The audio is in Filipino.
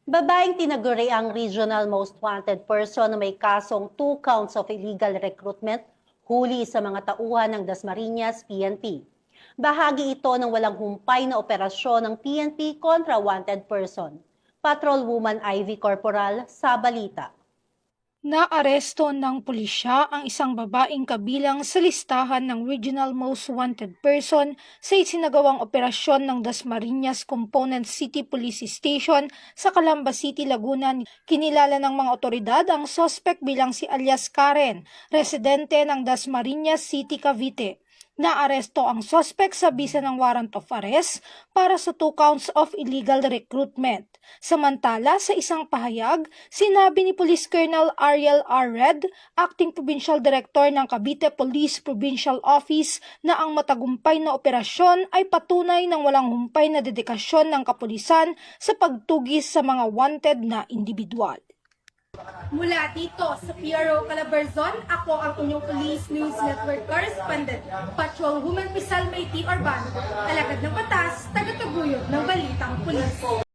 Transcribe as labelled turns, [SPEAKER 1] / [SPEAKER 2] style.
[SPEAKER 1] Babaeng tinaguri ang regional most wanted person na may kasong 2 counts of illegal recruitment huli sa mga tauhan ng Dasmariñas PNP. Bahagi ito ng walang humpay na operasyon ng PNP kontra wanted person. Patrolwoman Ivy Corporal sa balita.
[SPEAKER 2] Naaresto ng pulisya ang isang babaeng kabilang sa listahan ng Regional Most Wanted Person sa isinagawang operasyon ng Dasmariñas Component City Police Station sa Calamba City, Laguna. Kinilala ng mga otoridad ang suspect bilang si alias Karen, residente ng Dasmariñas City, Cavite. Naaresto ang suspect sa bisa ng warrant of arrest para sa 2 counts of illegal recruitment. Samantala, sa isang pahayag, sinabi ni Police Colonel Ariel R. Red, Acting Provincial Director ng Cavite Police Provincial Office, na ang matagumpay na operasyon ay patunay ng walang humpay na dedikasyon ng kapulisan sa pagtugis sa mga wanted na individual.
[SPEAKER 3] Mula dito sa PRO Calabarzon, ako ang inyong Police News Network Correspondent, Patrolwoman Pisal Mayti Orban, alagad ng batas, tagataguyod ng balitang pulis.